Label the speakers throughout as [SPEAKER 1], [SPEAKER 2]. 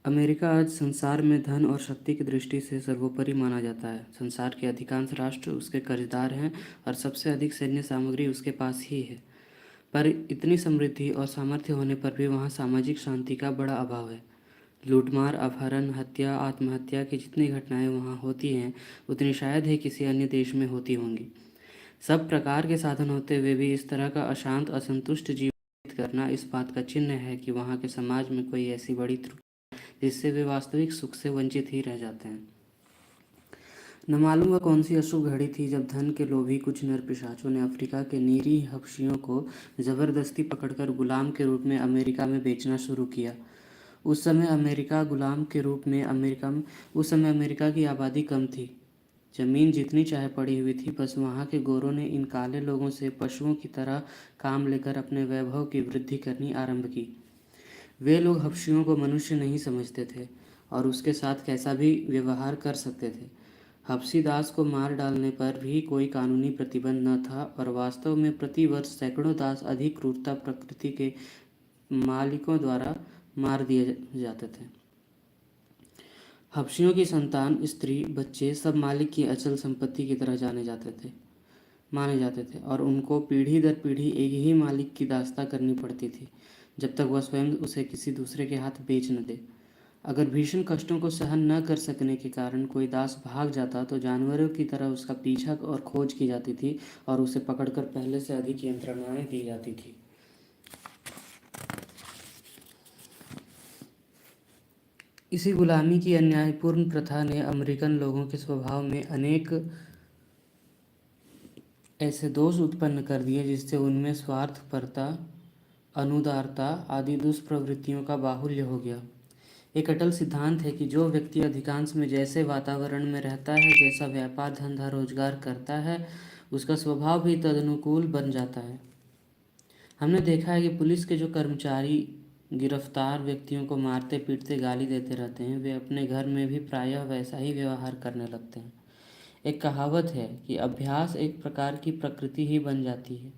[SPEAKER 1] America आज संसार में धन और शक्ति की दृष्टि से सर्वोपरि माना जाता है। संसार के अधिकांश राष्ट्र उसके कर्जदार हैं और सबसे अधिक सैन्य सामग्री उसके पास ही है। पर इतनी समृद्धि और सामर्थ्य होने पर भी वहाँ सामाजिक शांति का बड़ा अभाव है। लूटमार, अपहरण, हत्या, आत्महत्या की जितनी घटनाएं वहाँ होती हैं, उतनी शायद ही किसी अन्य देश में होती होंगी। सब प्रकार के साधन होते हुए भी इस तरह का अशांत, असंतुष्ट जीवन व्यतीत करना इस बात का चिन्ह है कि वहाँ के समाज में कोई ऐसी बड़ी जिससे वे वास्तविक सुख से वंचित ही रह जाते हैं। न मालूम वह कौन सी अशुभ घड़ी थी जब धन के लोभी कुछ नर पिशाचों ने अफ्रीका के निरीह हबशियों को जबरदस्ती पकड़कर गुलाम के रूप में अमेरिका में बेचना शुरू किया। उस समय अमेरिका गुलाम के रूप में अमेरिका में उस समय अमेरिका की आबादी कम थी। जमीन जितनी चाहे पड़ी हुई थी, बस वहाँ के गोरों ने इन काले लोगों से पशुओं की तरह काम लेकर अपने वैभव की वृद्धि करनी आरंभ की। वे लोग हबशियों को मनुष्य नहीं समझते थे और उसके साथ कैसा भी व्यवहार कर सकते थे। हबशी दास को मार डालने पर भी कोई कानूनी प्रतिबंध न था और वास्तव में प्रति वर्ष सैकड़ों दास अधिक क्रूरता प्रकृति के मालिकों द्वारा मार दिए जाते थे। हबशियों की संतान, स्त्री, बच्चे सब मालिक की अचल संपत्ति की तरह माने जाते थे और उनको पीढ़ी दर पीढ़ी एक ही मालिक की दास्ता करनी पड़ती थी, जब तक वह स्वयं उसे किसी दूसरे के हाथ बेच न दे। अगर भीषण कष्टों को सहन न कर सकने के कारण कोई दास भाग जाता तो जानवरों की तरह उसका पीछा और खोज की जाती थी और उसे पकड़कर पहले से अधिक यंत्रणाएं दी जाती थी। इसी गुलामी की अन्यायपूर्ण प्रथा ने अमेरिकन लोगों के स्वभाव में अनेक ऐसे दोष उत्पन्न कर दिए जिससे उनमें स्वार्थपरता, अनुदारता आदि दुष्प्रवृत्तियों का बाहुल्य हो गया। एक अटल सिद्धांत है कि जो व्यक्ति अधिकांश में जैसे वातावरण में रहता है, जैसा व्यापार धंधा रोजगार करता है, उसका स्वभाव भी तदनुकूल बन जाता है। हमने देखा है कि पुलिस के जो कर्मचारी गिरफ्तार व्यक्तियों को मारते पीटते गाली देते रहते हैं, वे अपने घर में भी प्रायः वैसा ही व्यवहार करने लगते हैं। एक कहावत है कि अभ्यास एक प्रकार की प्रकृति ही बन जाती है।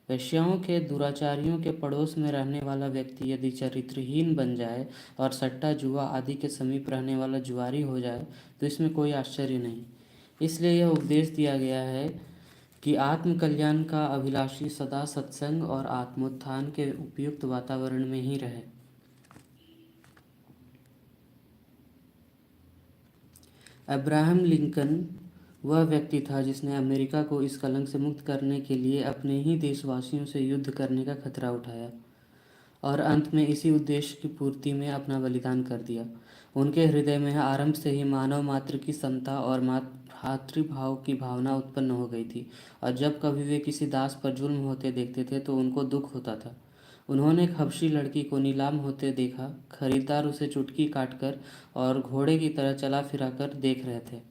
[SPEAKER 1] वेश्याओं के, दुराचारियों के पड़ोस में रहने वाला व्यक्ति यदि चरित्रहीन बन जाए और सट्टा जुआ आदि के समीप रहने वाला जुआरी हो जाए तो इसमें कोई आश्चर्य नहीं। इसलिए यह उपदेश दिया गया है कि आत्मकल्याण का अभिलाषी सदा सत्संग और आत्मोत्थान के उपयुक्त वातावरण में ही रहे। अब्राहम लिंकन वह व्यक्ति था जिसने अमेरिका को इस कलंक से मुक्त करने के लिए अपने ही देशवासियों से युद्ध करने का खतरा उठाया और अंत में इसी उद्देश्य की पूर्ति में अपना बलिदान कर दिया। उनके हृदय में आरंभ से ही मानव मात्र की समता और भ्रातृभाव की भावना उत्पन्न हो गई थी और जब कभी वे किसी दास पर जुल्म होते देखते थे तो उनको दुख होता था। उन्होंने एक हबशी लड़की को नीलाम होते देखा। खरीदार उसे चुटकी काटकर और घोड़े की तरह चला फिरा कर देख रहे थे।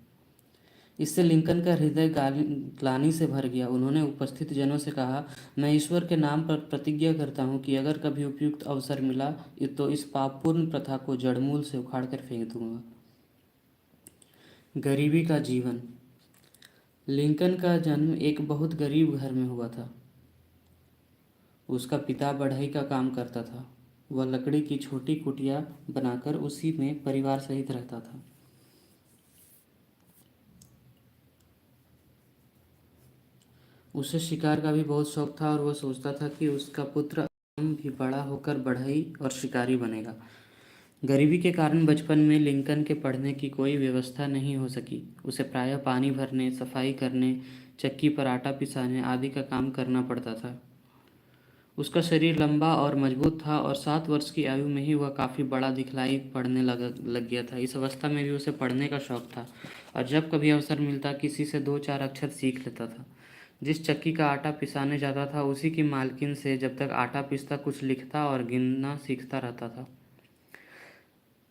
[SPEAKER 1] इससे लिंकन का हृदय ग्लानि से भर गया। उन्होंने उपस्थित जनों से कहा, मैं ईश्वर के नाम पर प्रतिज्ञा करता हूँ कि अगर कभी उपयुक्त अवसर मिला तो इस पापपूर्ण प्रथा को जड़मूल से उखाड़ कर फेंक दूंगा। गरीबी का जीवन। लिंकन का जन्म एक बहुत गरीब घर में हुआ था। उसका पिता बढ़ई का काम करता था। वह लकड़ी की छोटी कुटिया बनाकर उसी में परिवार सहित रहता था। उसे शिकार का भी बहुत शौक था और वह सोचता था कि उसका पुत्र भी बड़ा होकर बढ़ई और शिकारी बनेगा। गरीबी के कारण बचपन में लिंकन के पढ़ने की कोई व्यवस्था नहीं हो सकी। उसे प्रायः पानी भरने, सफाई करने, चक्की पर आटा पिसाने आदि का काम करना पड़ता था। उसका शरीर लंबा और मजबूत था और 7 वर्ष की आयु में ही वह काफ़ी बड़ा दिखलाई पड़ने लग गया था। इस अवस्था में भी उसे पढ़ने का शौक था और जब कभी अवसर मिलता किसी से 2-4 अक्षर सीख लेता था। जिस चक्की का आटा पिसाने जाता था उसी की मालकिन से जब तक आटा पीसता कुछ लिखता और गिनना सीखता रहता था।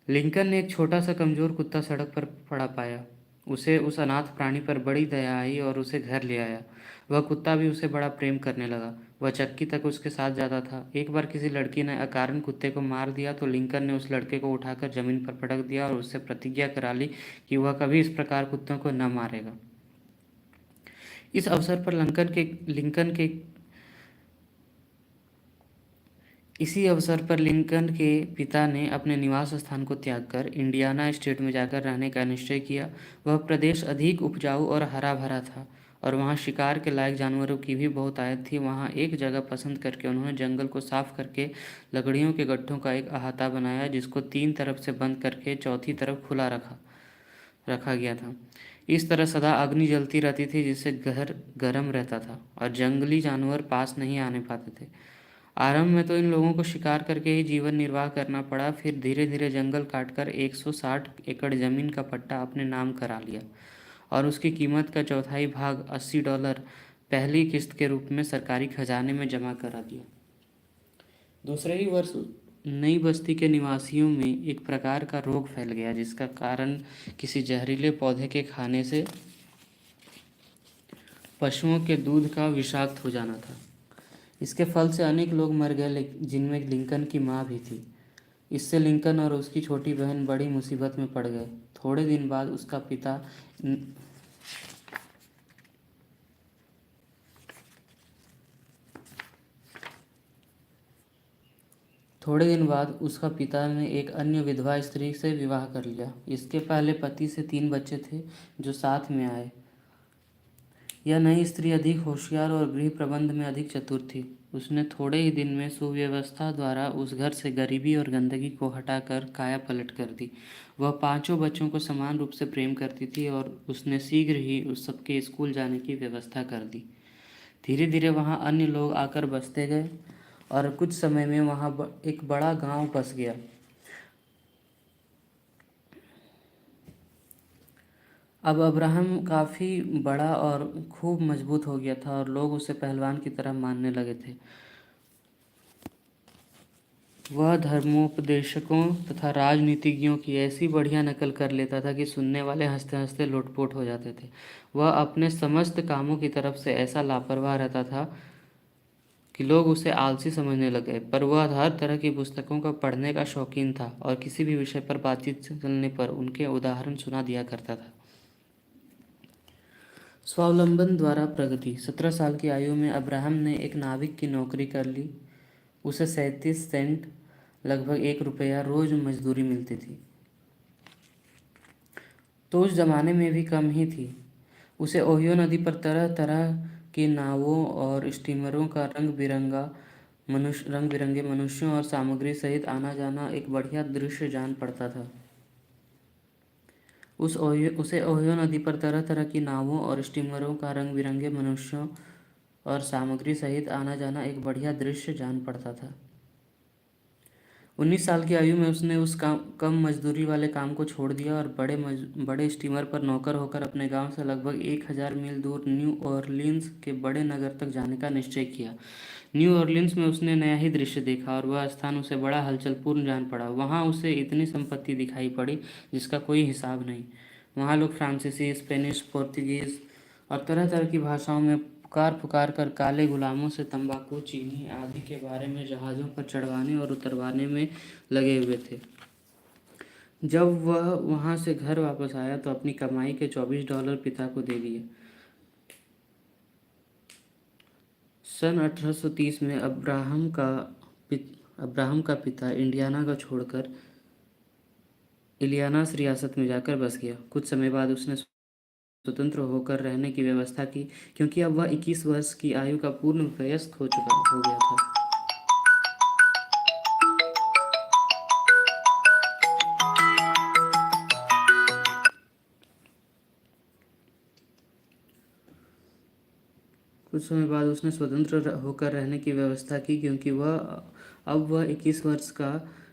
[SPEAKER 1] लिंकन ने एक छोटा सा कमज़ोर कुत्ता सड़क पर पड़ा पाया। उसे उस अनाथ प्राणी पर बड़ी दया आई और उसे घर ले आया। वह कुत्ता भी उसे बड़ा प्रेम करने लगा। वह चक्की तक उसके साथ जाता था। एक बार किसी लड़की ने अकारण कुत्ते को मार दिया तो लिंकन ने उस लड़के को उठाकर जमीन पर पटक दिया और उससे प्रतिज्ञा करा ली कि वह कभी इस प्रकार कुत्तों को न मारेगा। इस अवसर पर लिंकन के इसी अवसर पर लिंकन के पिता ने अपने निवास स्थान को त्याग कर इंडियाना स्टेट में जाकर रहने का निश्चय किया। वह प्रदेश अधिक उपजाऊ और हरा भरा था और वहाँ शिकार के लायक जानवरों की भी बहुत आयत थी। वहाँ एक जगह पसंद करके उन्होंने जंगल को साफ करके लकड़ियों के गट्ठों का एक अहाता बनाया, जिसको 3 तरफ से बंद करके चौथी तरफ खुला रखा रखा गया था। इस तरह सदा अग्नि जलती रहती थी, जिससे घर गर्म रहता था और जंगली जानवर पास नहीं आने पाते थे। आरंभ में तो इन लोगों को शिकार करके ही जीवन निर्वाह करना पड़ा। फिर धीरे धीरे जंगल काटकर 160 एकड़ जमीन का पट्टा अपने नाम करा लिया और उसकी कीमत का चौथाई भाग $80 पहली किस्त के रूप में सरकारी खजाने में जमा करा दिया। दूसरे ही वर्ष नई बस्ती के निवासियों में एक प्रकार का रोग फैल गया, जिसका कारण किसी जहरीले पौधे के खाने से पशुओं के दूध का विषाक्त हो जाना था। इसके फल से अनेक लोग मर गए, जिनमें लिंकन की माँ भी थी। इससे लिंकन और उसकी छोटी बहन बड़ी मुसीबत में पड़ गए। थोड़े दिन बाद उसका पिता थोड़े दिन बाद उसका पिता ने एक अन्य विधवा स्त्री से विवाह कर लिया। इसके पहले पति से 3 बच्चे थे जो साथ में आए। यह नई स्त्री अधिक होशियार और गृह प्रबंध में अधिक चतुर थी। उसने थोड़े ही दिन में सुव्यवस्था द्वारा उस घर से गरीबी और गंदगी को हटाकर काया पलट कर दी। वह 5 बच्चों को समान रूप से प्रेम करती थी और उसने शीघ्र ही उस सबके स्कूल जाने की व्यवस्था कर दी। धीरे धीरे वहाँ अन्य लोग आकर बसते गए और कुछ समय में वहाँ एक बड़ा गांव बस गया। अब अब्राहम काफ़ी बड़ा और खूब मजबूत हो गया था और लोग उसे पहलवान की तरह मानने लगे थे। वह धर्मोपदेशकों तथा राजनीतिज्ञों की ऐसी बढ़िया नकल कर लेता था कि सुनने वाले हंसते हंसते लोटपोट हो जाते थे। वह अपने समस्त कामों की तरफ से ऐसा लापरवाह रहता था कि लोग उसे आलसी समझने लगे, पर वह हर तरह की पुस्तकों का पढ़ने का शौकीन था और किसी भी विषय पर बातचीत चलने पर उनके उदाहरण सुना दिया करता था। स्वावलंबन द्वारा प्रगति। 17 साल की आयु में अब्राहम ने एक नाविक की नौकरी कर ली। उसे 37 सेंट लगभग ₹1 रोज मजदूरी मिलती थी। तो उस जमाने में भी कम ही थी। उसे ओहियो नदी पर तरह तरह की नावों और स्टीमरों का रंग बिरंगे मनुष्यों और सामग्री सहित आना जाना एक बढ़िया दृश्य जान पड़ता था। उसे ओहियो नदी पर तरह तरह की नावों और स्टीमरों का रंग बिरंगे मनुष्यों और सामग्री सहित आना जाना एक बढ़िया दृश्य जान पड़ता था। 19 साल की आयु में उसने उस कम मजदूरी वाले काम को छोड़ दिया और बड़े स्टीमर पर नौकर होकर अपने गांव से लगभग 1000 मील दूर न्यू ऑरलिन्स के बड़े नगर तक जाने का निश्चय किया। न्यू ऑरलिन्स में उसने नया ही दृश्य देखा और वह स्थान उसे बड़ा हलचलपूर्ण जान पड़ा। वहाँ उसे इतनी संपत्ति दिखाई पड़ी जिसका कोई हिसाब नहीं। वहाँ लोग फ्रांसीसी, स्पेनिश, पुर्तगीज और तरह तरह की भाषाओं में पुकार पुकार कर काले गुलामों से तंबाकू, चीनी आदि के बारे में जहाज़ों पर चढ़वाने और उतरवाने में लगे हुए थे। जब वह वहाँ से घर वापस आया तो अपनी कमाई के $24 पिता को दे दिए। सन 1830 में अब्राहम का पिता इंडियाना को छोड़कर इलियानास रियासत में जाकर बस गया। कुछ समय बाद उसने स्वतंत्र होकर रहने की व्यवस्था की, क्योंकि अब वह 21 वर्ष की आयु का पूर्ण वयस्क हो गया था। कुछ समय बाद उसने स्वतंत्र होकर रहने की व्यवस्था की, क्योंकि वह 21 वर्ष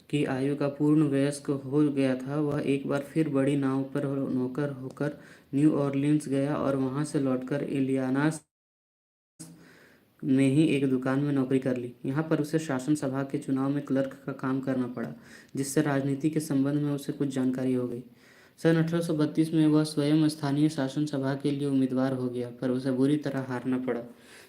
[SPEAKER 1] की आयु का पूर्ण वयस्क हो गया था। वह एक बार फिर बड़ी नाव पर नौकर होकर न्यू ऑरलिन्स गया और वहां से लौटकर इलियानास में ही एक दुकान में नौकरी कर ली। यहाँ पर उसे शासन सभा के चुनाव में क्लर्क का काम करना पड़ा, जिससे राजनीति के संबंध में उसे कुछ जानकारी हो गई। सन 1832 में वह स्वयं स्थानीय शासन सभा के लिए उम्मीदवार हो गया, पर उसे बुरी तरह हारना पड़ा।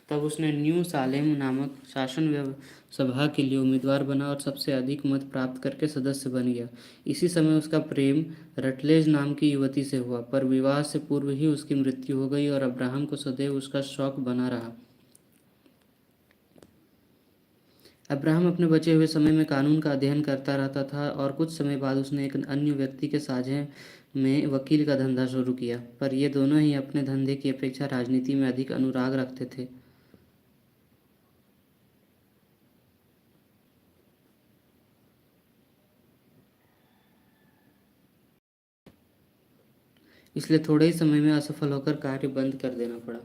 [SPEAKER 1] तब उसने न्यू सालेम नामक शासन सभा के लिए उम्मीदवार बना और सबसे अधिक मत प्राप्त करके सदस्य बन गया। इसी समय उसका प्रेम रटलेज नाम की युवती से हुआ, पर विवाह से पूर्व ही उसकी मृत्यु हो गई और अब्राहम को सदैव उसका शौक बना रहा। अब्राहम अपने बचे हुए समय में कानून का अध्ययन करता रहता था और कुछ समय बाद उसने एक अन्य व्यक्ति के साझे में वकील का धंधा शुरू किया, पर ये दोनों ही अपने धंधे की अपेक्षा राजनीति में अधिक अनुराग रखते थे। इसलिए थोड़े ही समय में असफल होकर कार्य बंद कर देना पड़ा।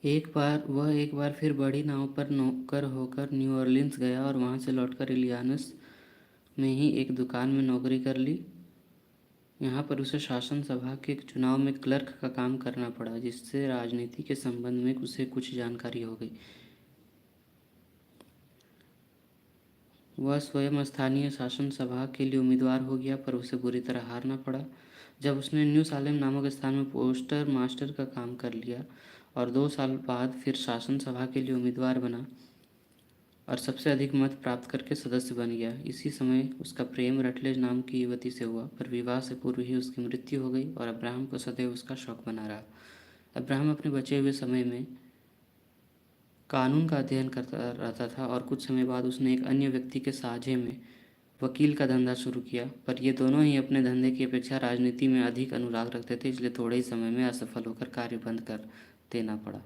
[SPEAKER 1] एक बार फिर बड़ी नाव पर नौकर होकर न्यू ऑरलिन्स गया और वहां से लौटकर इलियानस में ही एक दुकान में नौकरी कर ली। यहाँ पर उसे शासन सभा के चुनाव में क्लर्क का काम करना पड़ा, जिससे राजनीति के संबंध में उसे कुछ जानकारी हो गई। वह स्वयं स्थानीय शासन सभा के लिए उम्मीदवार हो गया, पर उसे बुरी तरह हारना पड़ा। जब उसने न्यू सालेम नामक स्थान में पोस्टर मास्टर का काम कर लिया और 2 साल बाद फिर शासन सभा के लिए उम्मीदवार बना और सबसे अधिक मत प्राप्त करके सदस्य बन गया। इसी समय उसका प्रेम रटलेज नाम की युवती से हुआ, पर विवाह से पूर्व ही उसकी मृत्यु हो गई और अब्राहम को सदैव उसका शौक बना रहा। अब्राहम अपने बचे हुए समय में कानून का अध्ययन करता रहता था और कुछ समय बाद उसने एक अन्य व्यक्ति के साझे में वकील का धंधा शुरू किया, पर ये दोनों ही अपने धंधे की अपेक्षा राजनीति में अधिक अनुराग रखते थे, इसलिए थोड़े ही समय में असफल होकर कार्य बंद कर देना पड़ा।